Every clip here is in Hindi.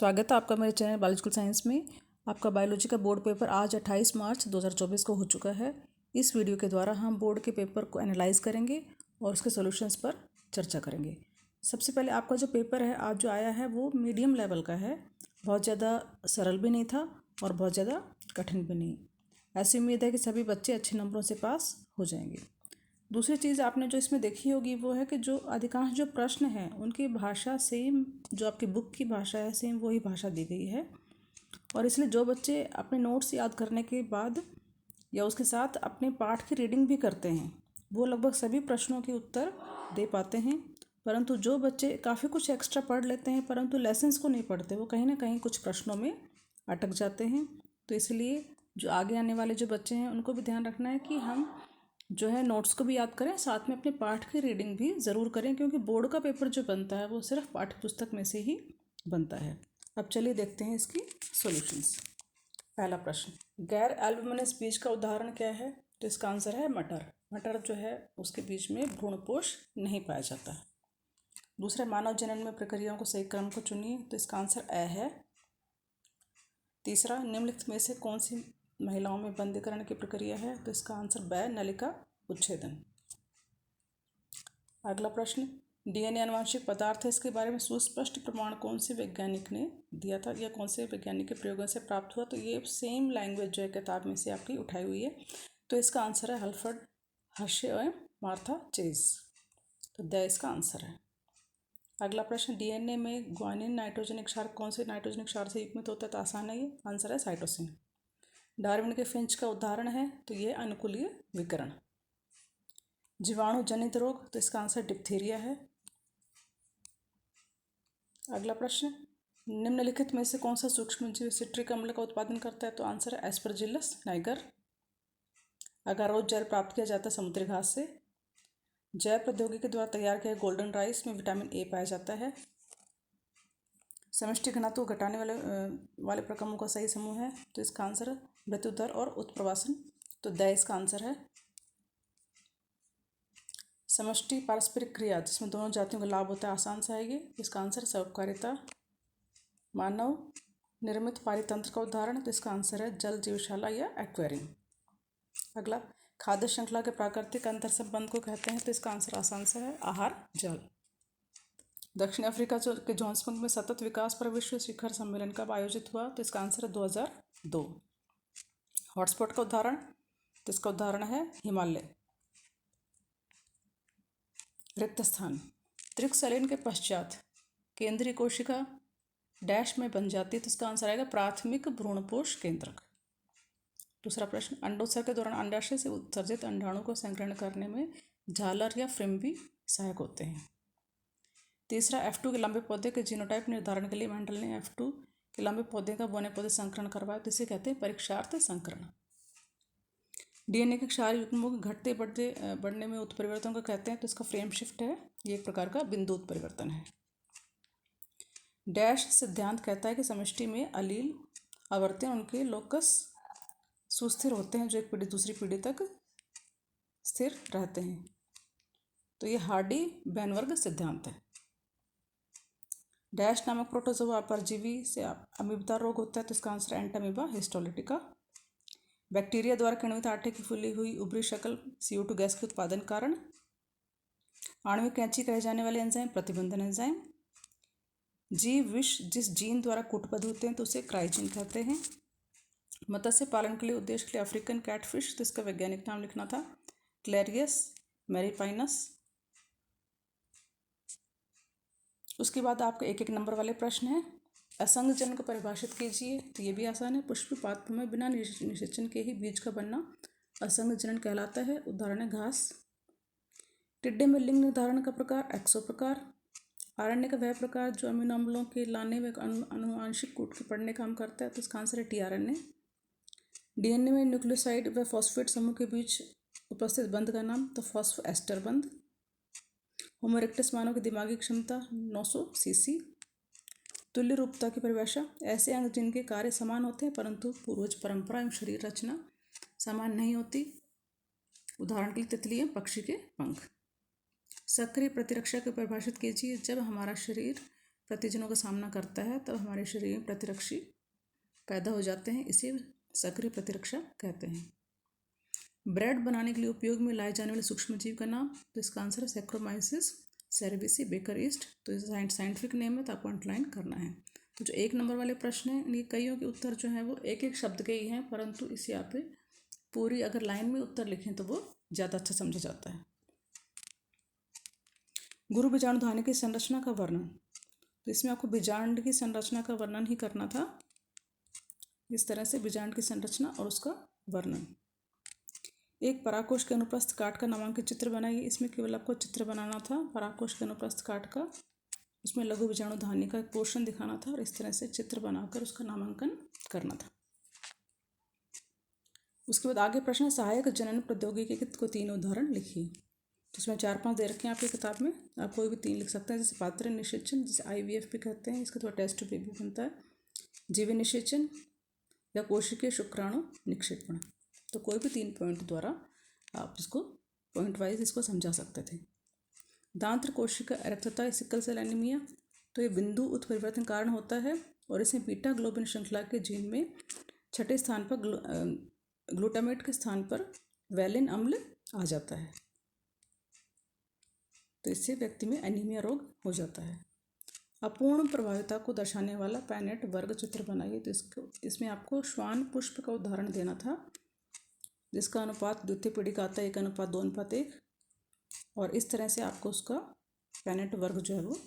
स्वागत है आपका मेरे चैनल बायोलॉजिकल साइंस में। आपका बायोलॉजी का बोर्ड पेपर आज 28 मार्च 2024 को हो चुका है। इस वीडियो के द्वारा हम बोर्ड के पेपर को एनालाइज करेंगे और उसके सॉल्यूशंस पर चर्चा करेंगे। सबसे पहले आपका जो पेपर है आज जो आया है वो मीडियम लेवल का है, बहुत ज़्यादा सरल भी नहीं था और बहुत ज़्यादा कठिन भी नहीं। ऐसी उम्मीद है कि सभी बच्चे अच्छे नंबरों से पास हो जाएंगे। दूसरी चीज़ आपने जो इसमें देखी होगी वो है कि जो अधिकांश जो प्रश्न हैं उनकी भाषा सेम, जो आपकी बुक की भाषा है सेम वही भाषा दी गई है। और इसलिए जो बच्चे अपने नोट्स याद करने के बाद या उसके साथ अपने पाठ की रीडिंग भी करते हैं वो लगभग सभी प्रश्नों के उत्तर दे पाते हैं। परंतु जो बच्चे काफ़ी कुछ एक्स्ट्रा पढ़ लेते हैं परंतु लेसन्स को नहीं पढ़ते, वो कहीं ना कहीं कुछ प्रश्नों में अटक जाते हैं। तो इसलिए जो आगे आने वाले जो बच्चे हैं उनको भी ध्यान रखना है कि हम जो है नोट्स को भी याद करें, साथ में अपने पाठ की रीडिंग भी ज़रूर करें, क्योंकि बोर्ड का पेपर जो बनता है वो सिर्फ पाठ्य पुस्तक में से ही बनता है। अब चलिए देखते हैं इसकी सॉल्यूशंस। पहला प्रश्न, गैर एल्बुमिनस बीज का उदाहरण क्या है? तो इसका आंसर है मटर। मटर जो है उसके बीज में भ्रूणपोष नहीं पाया जाता। दूसरा, मानव जनन में प्रक्रियाओं को सही क्रम को चुनिए। तो इसका आंसर ए है। तीसरा, निम्नलिखित में से कौन सी महिलाओं में बंदीकरण की प्रक्रिया है? तो इसका आंसर ब, नलिका उच्छेदन। अगला प्रश्न, डीएनए आनुवंशिक पदार्थ है, इसके बारे में सुस्पष्ट प्रमाण कौन से वैज्ञानिक ने दिया था या कौन से वैज्ञानिक के प्रयोगों से प्राप्त हुआ? तो ये सेम लैंग्वेज जो है किताब में से आपकी उठाई हुई है। तो इसका आंसर है हल्फर्ड हर्शे एवं मार्था चेज। तो द इसका आंसर है। अगला प्रश्न, डीएनए में ग्वानिन नाइट्रोजनिक क्षार कौन से नाइट्रोजनिक क्षार से युग्मित होता है? तो आसान है ये, आंसर है साइटोसिन। डार्विन के फिंच का उदाहरण है, तो ये अनुकूलीय विकरण। जीवाणु जनित रोग, तो इसका आंसर डिप्थीरिया है। अगला प्रश्न, निम्नलिखित में से कौन सा सूक्ष्मजीव सिट्रिक अम्ल का उत्पादन करता है? तो आंसर है एस्परजिलस नाइगर। अगारोज जल प्राप्त किया जाता है समुद्री घास से। जैव प्रौद्योगिकी द्वारा तैयार किया गोल्डन राइस में विटामिन ए पाया जाता है। समष्टि घनत्व घटाने वाले प्रक्रमों का सही समूह है। तो इसका आंसर मृत्यु दर और उत्प्रवासन। तो द इसका आंसर है। समष्टि पारस्परिक क्रिया जिसमें दोनों जातियों का लाभ होता है, आसान सा है ये। इसका आंसर सरोपकारिता। मानव निर्मित पारितंत्र का उदाहरण, तो इसका आंसर है जल जीवशाला या एक्वेरियम। अगला, खाद्य श्रृंखला के प्राकृतिक अंतर संबंध को कहते हैं? तो इसका आंसर आसान सा है, आहार जल। दक्षिण अफ्रीका के जोहान्सबर्ग में सतत विकास पर विश्व शिखर सम्मेलन कब आयोजित हुआ? तो इसका आंसर है 2002। हॉटस्पॉट का उदाहरण, तो इसका उदाहरण है हिमालय। रिक्त स्थान, त्रिकसैलिन के पश्चात केंद्रीय कोशिका डैश में बन जाती है। तो इसका आंसर आएगा प्राथमिक भ्रूणपोष केंद्रक। दूसरा प्रश्न, अंडोत्सर्ग के दौरान अंडाशय से उत्सर्जित अंडाणु को संग्रहण करने में झालर या फ्रेम भी सहायक होते हैं। तीसरा, F2 के लंबे पौधे के जीनोटाइप निर्धारण के लिए मेंडल ने F2 के लंबे पौधे का बौने पौधे संकरण करवाया, तो इसे कहते हैं परीक्षार्थ संकरण। डीएनए के क्षार युग्मों के घटते बढ़ने में उत्परिवर्तन को कहते हैं? तो इसका फ्रेम शिफ्ट है, ये एक प्रकार का बिंदु उत्परिवर्तन है। डैश सिद्धांत कहता है कि समष्टि में अलील आवर्तन उनके लोकस सुस्थिर होते हैं जो एक पीढ़ी दूसरी पीढ़ी तक स्थिर रहते हैं। तो ये हार्डी बैनवर्ग सिद्धांत है। डैश नामक प्रोटोजोआ परजीवी से अमीबा रोग होता है, तो इसका आंसर एंटामीबा हिस्टोलिटिका। बैक्टीरिया द्वारा किण्वित आटे की फूली हुई उभरी शक्ल CO2 गैस के उत्पादन कारण। आणविक कैंची कहे जाने वाले एंजाइम प्रतिबंधन एंजाइम। जीव विष जिस जीन द्वारा कूटबद्ध होते हैं तो उसे क्राइजीन कहते हैं। मत्स्य पालन के लिए उद्देश्य के लिए अफ्रीकन कैटफिश, तो इसका वैज्ञानिक नाम लिखना था क्लेरियस मैरीपाइनस। उसके बाद आपके एक एक नंबर वाले प्रश्न हैं। असंग जनन को परिभाषित कीजिए, तो ये भी आसान है। पुष्पपात्र में बिना निषेचन के ही बीज का बनना असंग जनन कहलाता है। उदाहरण है घास। टिड्डे में लिंग निर्धारण का प्रकार एक्सो प्रकार। आरएनए का वह प्रकार जो अमीनो अम्लों के लाने व अनुवांशिक कूट के पढ़ने काम करता है, तो इसका आंसर है टीआरएनए। डीएनए में न्यूक्लियोसाइड व फॉस्फेट समूह के बीच उपस्थित बंध का नाम, तो फॉस्फोएस्टर बंध। होमो इरेक्टस मानव की दिमागी क्षमता 900 सीसी। तुल्य रूपता की परिभाषा, ऐसे अंग जिनके कार्य समान होते हैं परंतु पूर्वज परंपरा एवं शरीर रचना समान नहीं होती। उदाहरण के लिए तितली एवं पक्षी के पंख। सक्रिय प्रतिरक्षा को परिभाषित कीजिए, जब हमारा शरीर प्रतिजनों का सामना करता है तब हमारे शरीर में प्रतिरक्षी पैदा हो जाते हैं, इसे सक्रिय प्रतिरक्षा कहते हैं। ब्रेड बनाने के लिए उपयोग में लाए जाने वाले सूक्ष्मजीव का नाम, तो इसका आंसर है सैक्रोमाइसिस सेरेविसी बेकर ईस्ट। तो इस साइंटिफिक नेम है, तो आपको अंडरलाइन करना है। तो जो 1 नंबर वाले प्रश्न हैं, ये कईयों के उत्तर जो हैं वो एक एक शब्द के ही हैं, परंतु इसे आप पूरी अगर लाइन में उत्तर लिखें तो वो ज़्यादा अच्छा समझा जाता है। गुरु बीजाणु धानी की संरचना का वर्णन, तो इसमें आपको बीजांड की संरचना का वर्णन ही करना था। इस तरह से बीजांड की संरचना और उसका वर्णन। एक परागकोश के अनुप्रस्थ काट का नामांकित चित्र बनाइए। इसमें केवल आपको चित्र बनाना था परागकोश के अनुप्रस्थ काट का, उसमें लघु बीजाणु धानी का एक पोर्शन दिखाना था और इस तरह से चित्र बनाकर उसका नामांकन करना था। उसके बाद आगे प्रश्न है सहायक जनन प्रौद्योगिकी के को 3 उदाहरण लिखिए। तो इसमें 4-5 दे रखे हैं आपकी किताब में, आप कोई भी 3 लिख सकते हैं। जैसे पात्र निषेचन, जिसे IVF भी कहते हैं, इसका थोड़ा टेस्ट बेबी बनता है। जीवी निषेचन या कोशिकीय शुक्राणु निक्षेपण, तो कोई भी 3 पॉइंट द्वारा आप इसको पॉइंट वाइज इसको समझा सकते थे। दांत्र कोशिका एरक्तता या सिकल सेल एनीमिया, तो ये बिंदु उत्परिवर्तन कारण होता है और इसमें बीटा ग्लोबिन श्रृंखला के जीन में 6ठे स्थान पर ग्लूटामेट के स्थान पर वैलिन अम्ल आ जाता है, तो इससे व्यक्ति में एनीमिया रोग हो जाता है। अपूर्ण प्रभाविता को दर्शाने वाला पैनेट वर्ग चित्र बनाइए। तो इसमें आपको श्वान पुष्प का उदाहरण देना था, जिसका अनुपात द्वितीय पीढ़ी का आता है 1:2:1, और इस तरह से आपको उसका पैनेट वर्ग जो है वो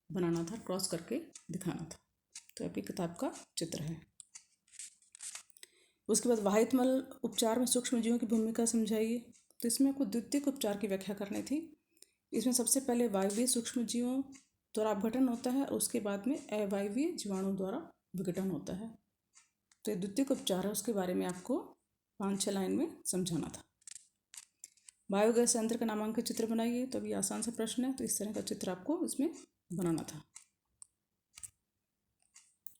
बनाना था, क्रॉस करके दिखाना था। तो आपकी किताब का चित्र है। उसके बाद वाहितमल उपचार में सूक्ष्मजीवों की भूमिका समझाइए। तो इसमें आपको द्वितीयक उपचार की व्याख्या करनी थी। इसमें सबसे पहले वायवीय सूक्ष्मजीवों द्वारा अपघटन होता है और उसके बाद में अवायवीय जीवाणु द्वारा विघटन होता है। तो ये द्वितीयक उपचार है, उसके बारे में आपको 5-6 लाइन में समझाना था। बायोगैस यंत्र का नामांकित चित्र बनाइए। तो अभी आसान सा प्रश्न है, तो इस तरह का चित्र आपको इसमें बनाना था।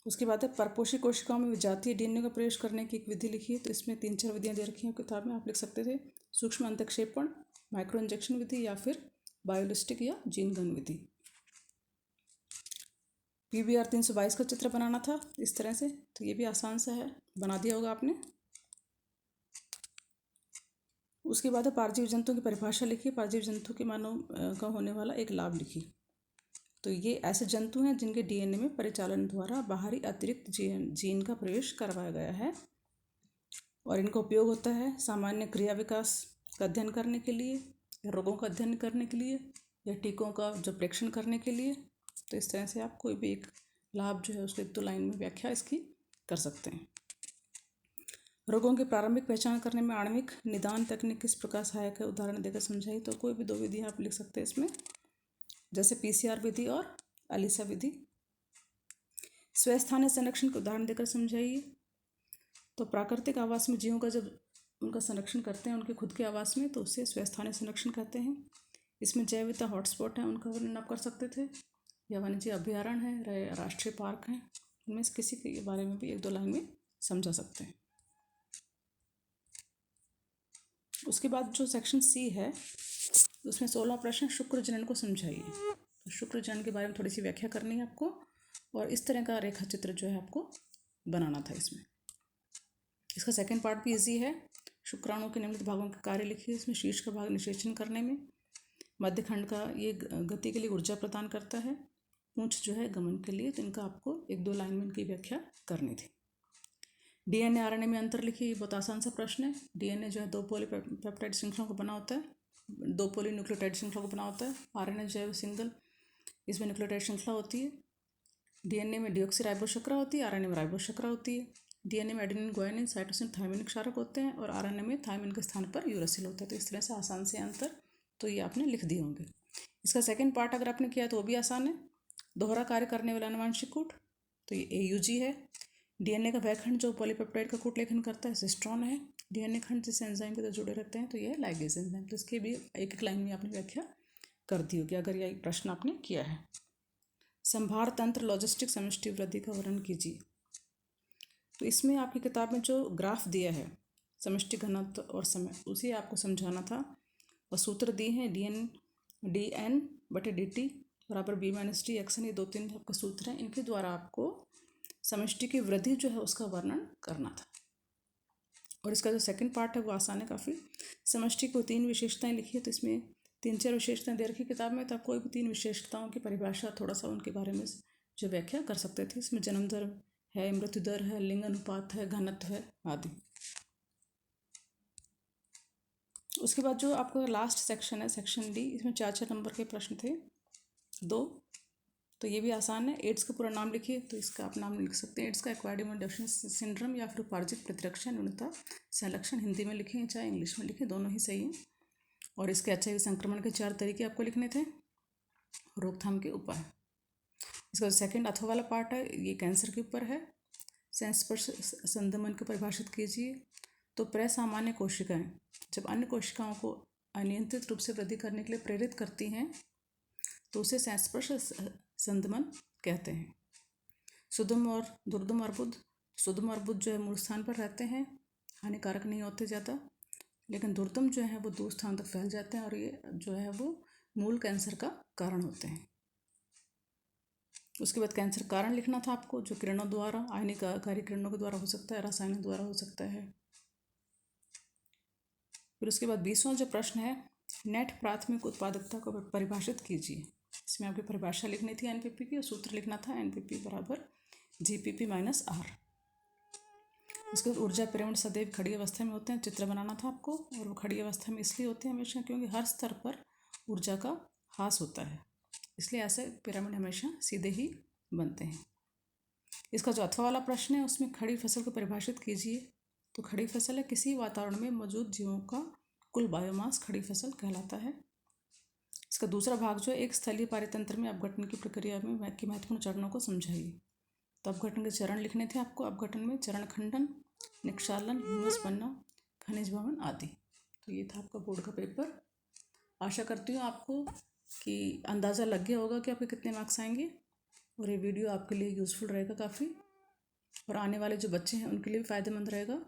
उसके बाद है परपोषी कोशिकाओं में विजातीय DNA का प्रवेश करने की एक विधि लिखिए। तो इसमें 3-4 विधियाँ दे रखी हैं किताब में, आप लिख सकते थे। सूक्ष्म अंतक्षेपण, माइक्रो इंजेक्शन विधि या फिर बायोलिस्टिक या जीन गन विधि। PBR 322 का चित्र बनाना था इस तरह से, तो ये भी आसान सा है, बना दिया होगा आपने। उसके बाद है परजीवी जंतु की परिभाषा लिखिए। परजीवी जंतु के मानव का होने वाला एक लाभ लिखिए। तो ये ऐसे जंतु हैं जिनके DNA में परिचालन द्वारा बाहरी अतिरिक्त जीन का प्रवेश करवाया गया है और इनका उपयोग होता है सामान्य क्रिया विकास का अध्ययन करने के लिए, या रोगों का अध्ययन करने के लिए, या टीकों का जो प्रेक्षण करने के लिए। तो इस तरह से आप कोई भी एक लाभ जो है उसको 1-2 लाइन में व्याख्या इसकी कर सकते हैं। रोगों की प्रारंभिक पहचान करने में आणविक निदान तकनीक किस प्रकार सहायक है, उदाहरण देकर समझाइए। तो कोई भी 2 विधियाँ आप लिख सकते हैं इसमें, जैसे PCR विधि और अलीसा विधि। स्वस्थानीय संरक्षण के उदाहरण देकर समझाइए। तो प्राकृतिक आवास में जीवों का जब उनका संरक्षण करते हैं उनके खुद के आवास में, तो उससे स्वस्थानीय संरक्षण कहते हैं। इसमें जैव विविधता हॉटस्पॉट है, उनका वर्णन आप कर सकते थे, या वाणिज्य अभ्यारण्य है, राष्ट्रीय पार्क हैं, उनमें से किसी के बारे में भी 1-2 लाइन में समझा सकते हैं। उसके बाद जो सेक्शन C है उसमें 16वां प्रश्न शुक्र जनन को समझाइए। तो शुक्र जनन के बारे में थोड़ी सी व्याख्या करनी है आपको, और इस तरह का रेखा चित्र जो है आपको बनाना था इसमें। इसका सेकंड पार्ट भी इजी है। शुक्राणु के निम्नलिखित भागों के कार्य लिखिए। इसमें शीर्ष का भाग निषेचन करने में, मध्यखंड का ये गति के लिए ऊर्जा प्रदान करता है, पूंछ जो है गमन के लिए। तो इनका आपको 1-2 लाइन में इनकी व्याख्या करनी थी। DNA RNA में अंतर लिखिए। ये बहुत आसान सा प्रश्न है। DNA जो है 2 पॉलीपेप्टाइड श्रृंखला को बना होता है, 2 पॉलीन्यूक्लियोटाइड श्रृंखला को बना होता है। RNA जो है सिंगल, इसमें न्यूक्लियोटाइड श्रृंखला होती है। DNA में डीऑक्सीराइबोशर्करा होती है, RNA में राइबोशर्करा होती है। DNA में एडेनिन, ग्वानिन, साइटोसिन, थायमिन क्षारक होते हैं, और RNA में थायमिन के स्थान पर यूरासिल होता है। तो इस तरह से आसान से अंतर तो ये आपने लिख दिए होंगे। इसका सेकंड पार्ट अगर आपने किया तो वो भी आसान है। दोहरा कार्य करने वाला आनुवांशिक कूट, तो ये AUG है। DNA का वह खंड जो पॉलीपेप्टाइड का कूट लेखन करता है सिस्ट्रॉन है। DNA खंड जिससे एंजाइम के साथ जुड़े रहते हैं तो ये लाइगेज एंजाइम। तो इसकी भी 1-1 लाइन में आपने व्याख्या कर दी होगी अगर यह प्रश्न आपने किया है। संभार तंत्र लॉजिस्टिक समष्टि वृद्धि का वर्णन कीजिए। तो इसमें आपकी किताब में जो ग्राफ दिया है समष्टि घनत्व और समय, उसे आपको समझाना था, और सूत्र दिए हैं DN/dt बराबर बी माइनस टी एक्सन, ये 2-3 आपका सूत्र हैं, इनके द्वारा आपको समष्टि की वृद्धि जो है उसका वर्णन करना था। और इसका जो सेकंड पार्ट है वो आसान है काफ़ी। समष्टि को 3 विशेषताएं लिखी है, तो इसमें 3-4 विशेषताएं दे रखी किताब में, तो आप कोई भी 3 विशेषताओं की परिभाषा थोड़ा सा उनके बारे में जो व्याख्या कर सकते थे। इसमें जन्म दर है, मृत्यु दर है, लिंग अनुपात है, घनत्व है आदि। उसके बाद जो आपका लास्ट सेक्शन है, सेक्शन डी, इसमें 4-4 नंबर के प्रश्न थे 2, तो ये भी आसान है। एड्स का पूरा नाम लिखिए, तो इसका आप नाम लिख सकते हैं। एड्स का एक्वायर्ड इम्यून डेफिशिएंसी सिंड्रोम या फिर उपार्जित प्रतिरक्षा न्यूनता संलक्षण, हिंदी में लिखें चाहे इंग्लिश में लिखें, दोनों ही सही हैं। और इसके HIV संक्रमण के 4 तरीके आपको लिखने थे, रोकथाम के उपाय। इसका जो सेकेंड अथवा वाला पार्ट है ये कैंसर के ऊपर है। संस्पर्श संदमन को परिभाषित कीजिए। तो प्रसामान्य कोशिकाएं जब अन्य कोशिकाओं को अनियंत्रित रूप से वृद्धि करने के लिए प्रेरित करती हैं तो उसे संस्पर्श संदमन कहते हैं। सुदम और दुर्दम अर्बुद, सुदम अर्बुद जो है मूल स्थान पर रहते हैं, हानिकारक नहीं होते ज़्यादा, लेकिन दुर्दम जो है वो दूर स्थान तक फैल जाते हैं और ये जो है वो मूल कैंसर का कारण होते हैं। उसके बाद कैंसर कारण लिखना था आपको, जो किरणों द्वारा, आयनिकारी किरणों के द्वारा हो सकता है, रासायनिक द्वारा हो सकता है। फिर उसके बाद 20वां जो प्रश्न है, नेट प्राथमिक उत्पादकता को परिभाषित कीजिए। इसमें आपकी परिभाषा लिखनी थी एनपीपी की, और सूत्र लिखना था एनपीपी बराबर जीपीपी माइनस आर। उसके बाद ऊर्जा पिरामिड सदैव खड़ी अवस्था में होते हैं, चित्र बनाना था आपको। और वो खड़ी अवस्था में इसलिए होते हैं हमेशा क्योंकि हर स्तर पर ऊर्जा का ह्रास होता है, इसलिए ऐसे पिरामिड हमेशा सीधे ही बनते हैं। इसका जो अथवा वाला प्रश्न है उसमें खड़ी फसल को परिभाषित कीजिए। तो खड़ी फसल है किसी वातावरण में मौजूद जीवों का कुल बायोमास खड़ी फसल कहलाता है। इसका दूसरा भाग जो है, एक स्थलीय पारितंत्र में अपघटन की प्रक्रिया में की महत्वपूर्ण चरणों को समझाइए। तो अपघटन के चरण लिखने थे आपको। अपघटन में चरण खंडन, निक्षालन, ह्यूमस बनना, खनिज भवन आदि। तो ये था आपका बोर्ड का पेपर। आशा करती हूँ आपको कि अंदाज़ा लग गया होगा कि आपके कितने मार्क्स आएंगे, और ये वीडियो आपके लिए यूज़फुल रहेगा काफ़ी, और आने वाले जो बच्चे हैं उनके लिए भी फ़ायदेमंद रहेगा।